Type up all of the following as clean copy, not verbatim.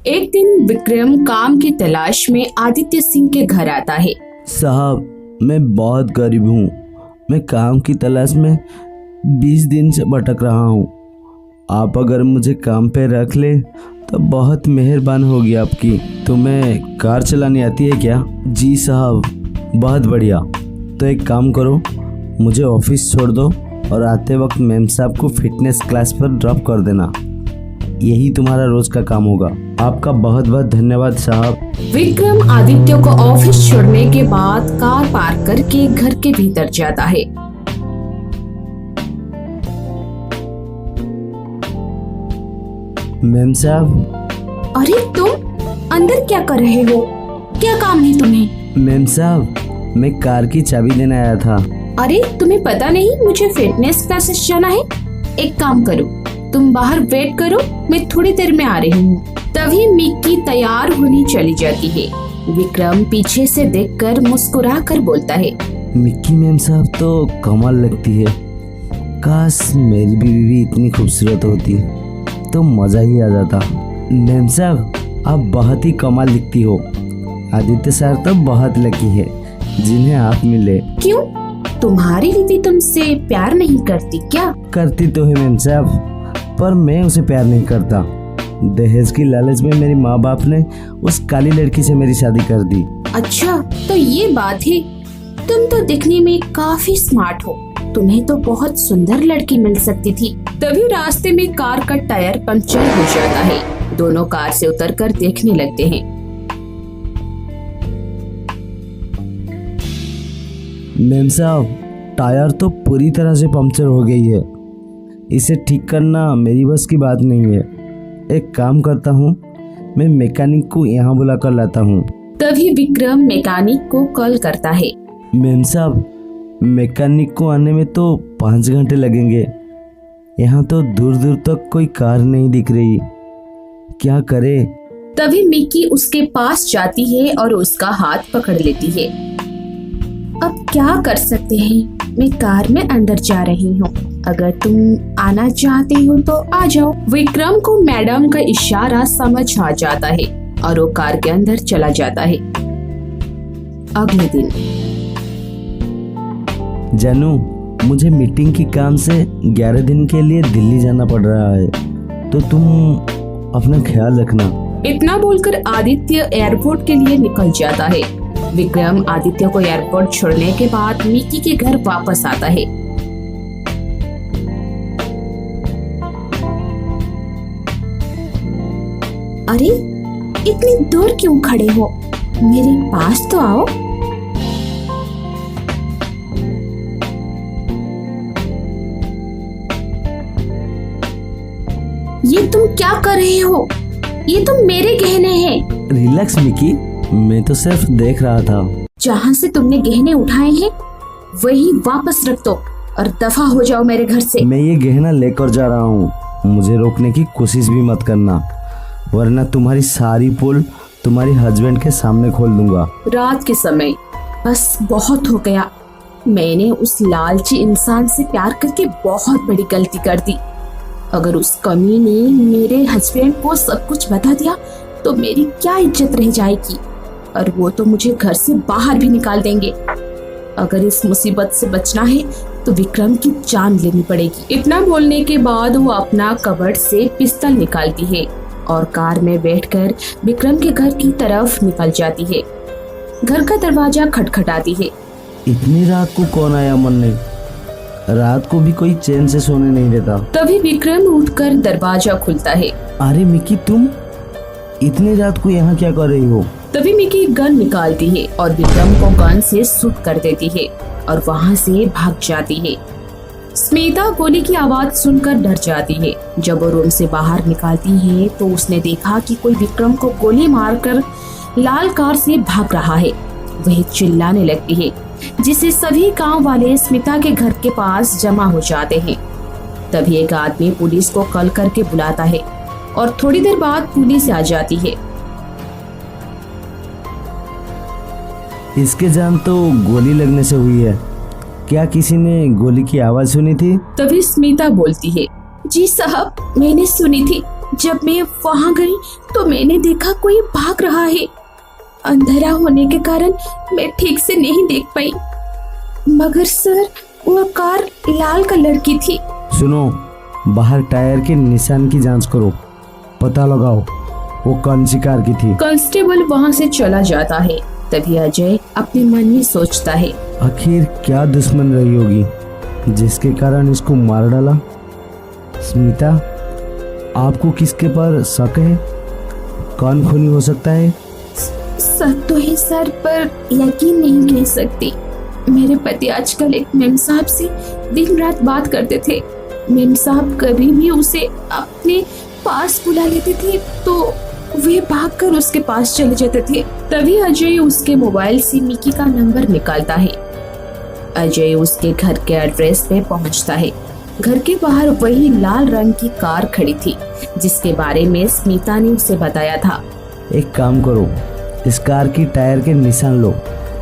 एक दिन विक्रम काम की तलाश में आदित्य सिंह के घर आता है। साहब, मैं बहुत गरीब हूँ। मैं काम की तलाश में 20 दिन से भटक रहा हूँ। आप अगर मुझे काम पे रख ले तो बहुत मेहरबान होगी आपकी। तुम्हें कार चलानी आती है क्या? जी साहब, बहुत बढ़िया। तो एक काम करो, मुझे ऑफिस छोड़ दो और आते वक्त मैम साहब को फिटनेस क्लास पर ड्रॉप कर देना। यही तुम्हारा रोज का काम होगा। आपका बहुत बहुत धन्यवाद साहब। विक्रम आदित्य को ऑफिस छोड़ने के बाद कार पार्क करके घर के भीतर जाता है। मैम साहब। अरे तुम अंदर क्या कर रहे हो? क्या काम है तुम्हें? मैम साहब, मैं कार की चाबी लेने आया था। अरे तुम्हें पता नहीं मुझे फिटनेस क्लासेस जाना है? एक काम करो, तुम बाहर वेट करो, मैं थोड़ी देर में आ रही हूँ। तभी मिक्की तैयार होने चली जाती है। विक्रम पीछे से देखकर मुस्कुरा कर बोलता है, मिक्की मैम साहब तो कमाल लगती है। काश मेरी बीवी भी इतनी खूबसूरत होती तो मजा ही आ जाता। मैम साहब, आप बहुत ही कमाल दिखती हो। आदित्य सर तो बहुत लकी है जिन्हें आप मिले। क्यों, तुम्हारी बीवी तुमसे प्यार नहीं करती क्या? करती तो है मैम साहब, पर मैं उसे प्यार नहीं करता। दहेज की लालच में मेरी माँ बाप ने उस काली लड़की से मेरी शादी कर दी। अच्छा, तो ये बात है। तुम तो दिखने में काफी स्मार्ट हो, तुम्हें तो बहुत सुंदर लड़की मिल सकती थी। तभी रास्ते में कार का टायर पंक्चर हो जाता है। दोनों कार से उतरकर देखने लगते हैं। मैम साहब, टायर तो पूरी तरह से पंक्चर हो गई है। इसे ठीक करना मेरी बस की बात नहीं है। एक काम करता हूँ, मैं मैकेनिक को यहाँ बुला कर लाता हूँ। तभी विक्रम मैकेनिक को कॉल करता है। मैम साहब, मैकेनिक को आने में तो 5 घंटे लगेंगे। यहाँ तो दूर दूर तक कोई कार नहीं दिख रही, क्या करे? तभी मिक्की उसके पास जाती है और उसका हाथ पकड़ लेती है। अब क्या कर सकते हैं, मैं कार में अंदर जा रही हूँ, अगर तुम आना चाहते हो तो आ जाओ। विक्रम को मैडम का इशारा समझ आ जाता है और वो कार के अंदर चला जाता है। अगले दिन, जानू, मुझे मीटिंग के काम से 11 दिन के लिए दिल्ली जाना पड़ रहा है, तो तुम अपना ख्याल रखना। इतना बोलकर आदित्य एयरपोर्ट के लिए निकल जाता है। विक्रम आदित्य को एयरपोर्ट छोड़ने के बाद मिक्की के घर वापस आता है। अरे इतनी दूर क्यों खड़े हो, मेरे पास तो आओ। ये तुम क्या कर रहे हो? ये तो मेरे गहने हैं। रिलैक्स मिकी, मैं तो सिर्फ देख रहा था। जहाँ से तुमने गहने उठाए हैं वही वापस रख दो और दफा हो जाओ मेरे घर से। मैं ये गहना लेकर जा रहा हूँ, मुझे रोकने की कोशिश भी मत करना, वरना तुम्हारी सारी पोल तुम्हारी हस्बैंड के सामने खोल दूंगा। रात के समय बस बहुत हो गया। मैंने उस लालची इंसान से प्यार करके बहुत बड़ी गलती कर दी। अगर उस कमी ने मेरे हस्बैंड को सब कुछ बता दिया तो मेरी क्या इज्जत रह जाएगी, और वो तो मुझे घर से बाहर भी निकाल देंगे। अगर इस मुसीबत से बचना है तो विक्रम की जान लेनी पड़ेगी। इतना बोलने के बाद वो अपना कबर्ड से पिस्तौल निकालती है और कार में बैठकर विक्रम के घर की तरफ निकल जाती है। घर का दरवाजा खटखटाती है। इतनी रात को कौन आया मन ने? रात को भी कोई चैन से सोने नहीं देता। तभी विक्रम उठकर दरवाजा खुलता है। अरे मिकी, तुम इतनी रात को यहाँ क्या कर रही हो? तभी मिकी गन निकालती है और विक्रम को गन से शूट कर देती है और वहाँ से भाग जाती है। स्मिता गोली की आवाज सुनकर डर जाती है। जब वो रूम से बाहर निकलती है तो उसने देखा कि कोई विक्रम को गोली मारकर लाल कार से भाग रहा है। वह चिल्लाने लगती है, जिससे सभी गांव वाले स्मिता के घर के पास जमा हो जाते हैं। तभी एक आदमी पुलिस को कॉल करके बुलाता है और थोड़ी देर बाद पुलिस आ जाती है। इसके जान तो गोली लगने से हुई है, क्या किसी ने गोली की आवाज सुनी थी? तभी स्मिता बोलती है, जी साहब, मैंने सुनी थी, जब मैं वहां गई तो मैंने देखा कोई भाग रहा है। अंधेरा होने के कारण मैं ठीक से नहीं देख पाई, मगर सर वो कार लाल कलर की थी। सुनो, बाहर टायर के निशान की जांच करो, पता लगाओ वो कौन सी कार की थी। कांस्टेबल वहां से चला जाता है। तभी अजय अपने मन में सोचता है, आखिर क्या दुश्मन रही होगी जिसके कारण इसको मार डाला। स्मिता, आपको किसके पर शक है? कौन खूनी हो सकता है? शक तो है सर, पर यकीन नहीं कह सकती। मेरे पति आजकल एक मेम साहब से दिन रात बात करते थे। मेम साहब कभी भी उसे अपने पास बुला लेते थे तो वे भागकर उसके पास चले जाते थे। तभी अजय उसके मोबाइल से मिकी का नंबर निकालता है। अजय उसके घर के एड्रेस पे पहुंचता है। घर के बाहर वही लाल रंग की कार खड़ी थी जिसके बारे में स्मिता ने उसे बताया था। एक काम करो, इस कार की टायर के निशान लो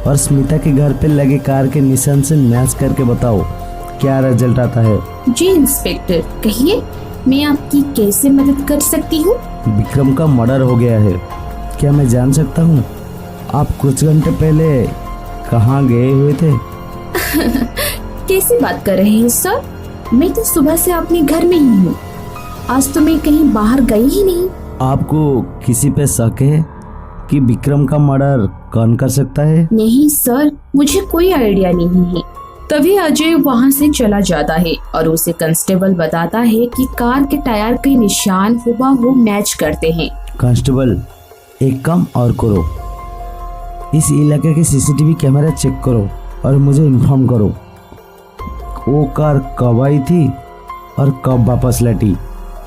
और स्मिता के घर पे लगे कार के निशान से मैच करके बताओ क्या रिजल्ट आता है। जी इंस्पेक्टर, कहिए मैं आपकी कैसे मदद कर सकती हूँ? विक्रम का मर्डर हो गया है। क्या मैं जान सकता हूँ आप कुछ घंटे पहले कहाँ गए हुए थे? कैसी बात कर रहे हैं सर? मैं तो सुबह से अपने घर में ही हूँ। आज तो मैं कहीं बाहर गई ही नहीं। आपको किसी पे शक है कि विक्रम का मर्डर कौन कर सकता है? नहीं सर, मुझे कोई आइडिया नहीं है। तभी अजय वहां से चला जाता है और उसे कांस्टेबल बताता है कि कार के टायर के निशान हुबहू मैच करते हैं। कांस्टेबल, एक काम और करो, इस इलाके के सीसीटीवी कैमरा चेक करो और मुझे इन्फॉर्म करो वो कार कब आई थी और कब वापस लौटी।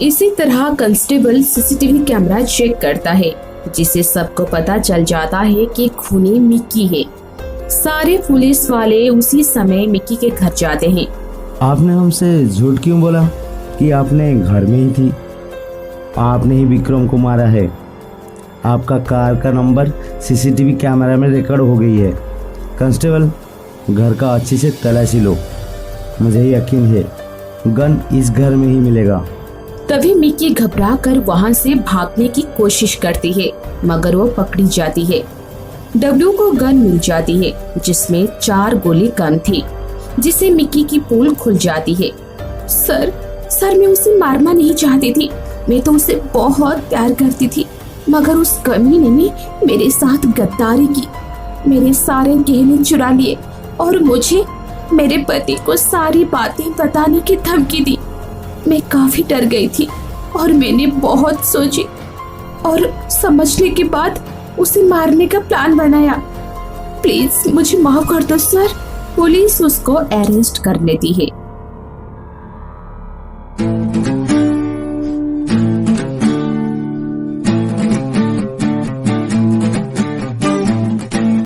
इसी तरह कांस्टेबल सीसीटीवी कैमरा चेक करता है, जिससे सबको पता चल जाता है कि खूनी मिकी है। सारे पुलिस वाले उसी समय मिकी के घर जाते हैं। आपने हमसे झूठ क्यों बोला कि आपने घर में ही थी? आपने ही विक्रम को मारा है। आपका कार का नंबर सीसीटीवी कैमरा में रिकॉर्ड हो गई है। कांस्टेबल, घर का अच्छे से तलाशी लो, मुझे यकीन है गन इस घर में ही मिलेगा। तभी मिकी घबरा कर वहाँ से भागने की कोशिश करती है, मगर वो पकड़ी जाती है। डब्ल्यू को गन मिल जाती है जिसमें 4 गोली कम थी, जिससे मिकी की पोल खुल जाती है। सर मैं उसे मारना नहीं चाहती थी। मैं तो उसे बहुत प्यार करती थी, मगर उस कमीने ने मेरे साथ गद्दारी की। मेरे सारे गहने चुरा लिए और मुझे मेरे पति को सारी बातें बताने की धमकी दी। मैं काफी डर गई थी और मैंने बहुत सोची और समझने के बाद उसे मारने का प्लान बनाया। प्लीज मुझे माफ कर दो सर। पुलिस उसको अरेस्ट कर लेती है।